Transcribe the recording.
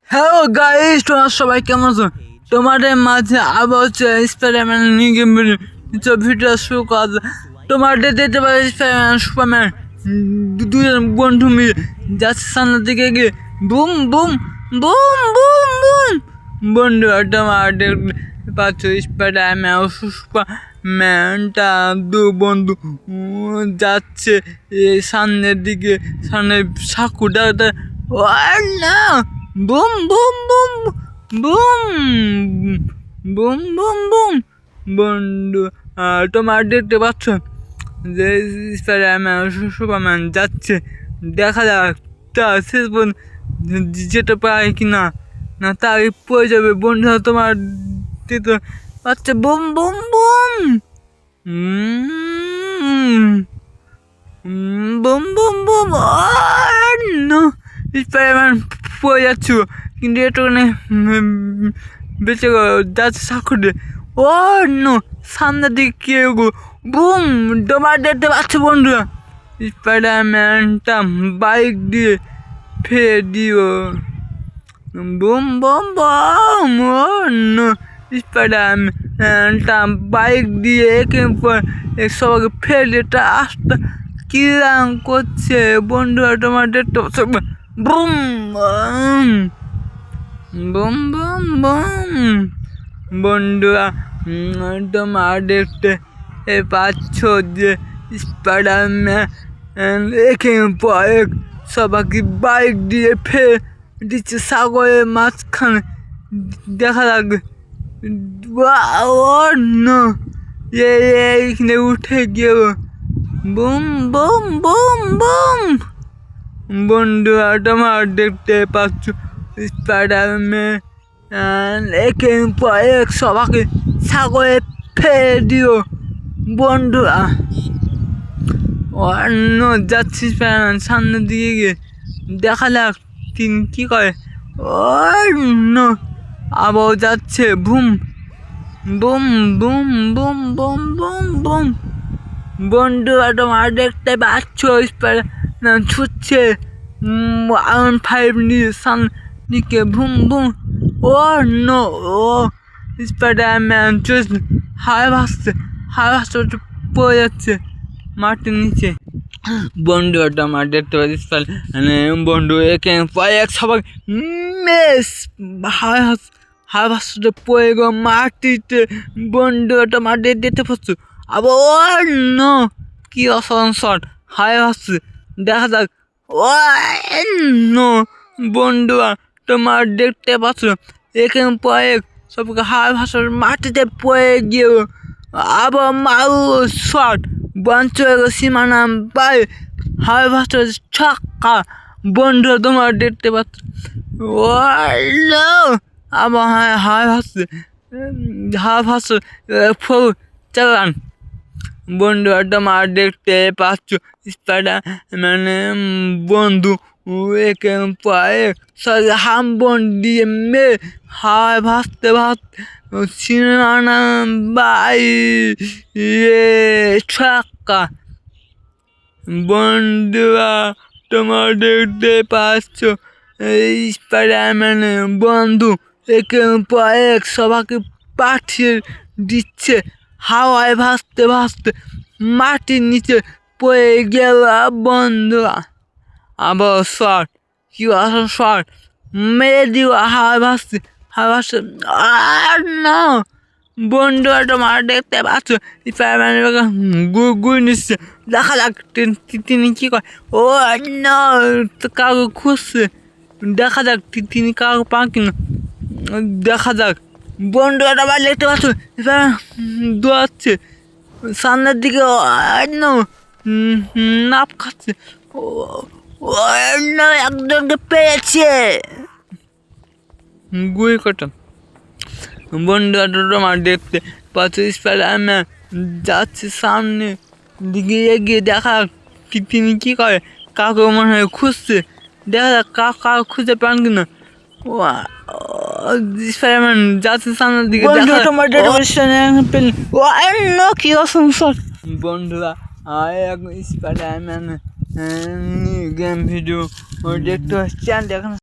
Hello guys, তোমরা সবাই কেমন আছো? তোমাদের মাঝে আবার হচ্ছে স্পাইডারম্যান নিয়ে গেম ভিডিও শুরু করা যায়। তোমাদের দেখতে পাবে স্পাইডারম্যান সুপারম্যান দুজন বন্ধু মিলে যাচ্ছে সামনের দিকে গিয়ে boom boom boom boom boom. বন্ধু তোমার দেখতে পাচ্ছ স্পাইডারম্যান ও সুপারম্যানটা দু বন্ধু যাচ্ছে সামনের দিকে, সামনে সাকুটা না boom boom boom boom boom boom boom. বন্ধু তোমার দেখতে পাচ্ছ যে স্পাইডারম্যান সুপারম্যান যাচ্ছে, দেখা যাক তা শেষ পর্যন্ত যেতে পারে কি না, না তাই পড়ে যাবে। বন্ধু তোমার দেখতে পাচ্ছ boom boom boom boom boom boom. Spiderman পড়ে যাচ্ছ, কিন্তু একটুখানি বেঁচে যাচ্ছে সাকুরে। ও নো, সামনের দিকে কে বুম। তোমার দেখতে পাচ্ছ বন্ধুরা স্পাইডারম্যানটা বাইক দিয়ে ফেলে দিও বুম বুম বুম। ও নো, স্পাইডারম্যানটা বাইক দিয়ে একে সবাইকে ফেলে আসতে কিরাম করছে। বন্ধুরা তোমার দেখতে পাচ্ছ বুম বুম বুম বুম। বন্ধুরা তোমার দেখতে পাচ্ছ যে স্পাইডারম্যান একে পরে সবাইকে বাইক দিয়ে ফেলে দিচ্ছে সাগরের মাঝখানে। দেখা লাগবে এইখানে উঠে গেল বুম বুম বুম বুম। বন্ধুরা তোমার দেখতে পাচ্ছ স্পাইডারম্যান একে পরে সবাইকে সাগরে ফেলে দিও। বন্ধুরা অন্য যাচ্ছি স্পাইডারম্যান সামনের দিকে গিয়ে, দেখা যাক তিনি কী করে। অন্য আবার যাচ্ছে boom boom boom boom boom boom boom. বন্ধুরা তোমার দেখতে পাচ্ছ স্পাইডারম্যান ছুটছে R15 নিয়ে সামনে বুম বুম। ও নো, ও স্পাইডারম্যান চলছে, হাওয়ায় ভাসতে পড়ে যাচ্ছে মাটির নিচে। বন্ধু তোমার দেখতে পাচ্ছি বন্ধু একে এক সবাই হাওয়ায় ভাসতে পড়ে গো মাটিতে। বন্ধু তোমার দেখতে পাচ্ছ আবার নো, কি অসাধারণ শট, হাওয়ায় ভাসছে। দেখা যাক ও নো। বন্ধুরা তোমার দেখতে পাচ্ছ একে পরে সবকে হাওয়ায় ভাসার মাটিতে পড়ে গিয়ে আবার মারু শট বঞ্চের সীমানা পায়ে হাওয়ায় ভাসার ছক্কা। বন্ধু তোমার দেখতে পাচ্ছ ও আবার হাওয়ায় ভাসছে চালান। বন্ধু তোমার দেখতে পাচ্ছ স্পাইডারম্যান বন্ধু একে পায়ে হামবন দিয়ে মেয়ে হাওয়ায় ভাসতে সিনানা বাই ছক্কা। বন্ধুরা তোমার দেখতে পাচ্ছ স্পাইডারম্যান বন্ধু একে পায়ে সবাইকে পাঠিয়ে দিচ্ছে হাওয়ায় ভাসতে মাটির নিচে পড়ে গেল। বন্ধুরা আবার শট, কি আসল শট মেরে দিও হাওয়ায় ভাসতে আর না। বন্ধুরা তোমার দেখতে পাচ্ছ স্পাইডারম্যান গুড় নিচ্ছে, দেখা যাক তিনি কী করে। ও না, কাউকে খুঁজছে, দেখা যাক তিনি কাউকে পান কিনা, দেখা যাক। বন্ধুরা তোমার দেখতে পাচ্ছ দৌড়াচ্ছে সামনের দিকে, নাপ খাচ্ছে। একজনকে পেয়েছে গুই কটা। বন্ধুরা তোমার দেখতে পাচ্ছ স্পাইডারম্যান যাচ্ছে সামনে দিকে এগিয়ে, দেখা তিনি কী করে, কাউকে মনে হয় খুঁজছে, দেখা যাক কাউকে খুঁজে পান কিনা। স্পাইডারম্যান যাচ্ছে সামনের দিকে, কি অসংখ্য। বন্ধুরা স্পাইডারম্যান গেম ভিডিও দেখতে হচ্ছে।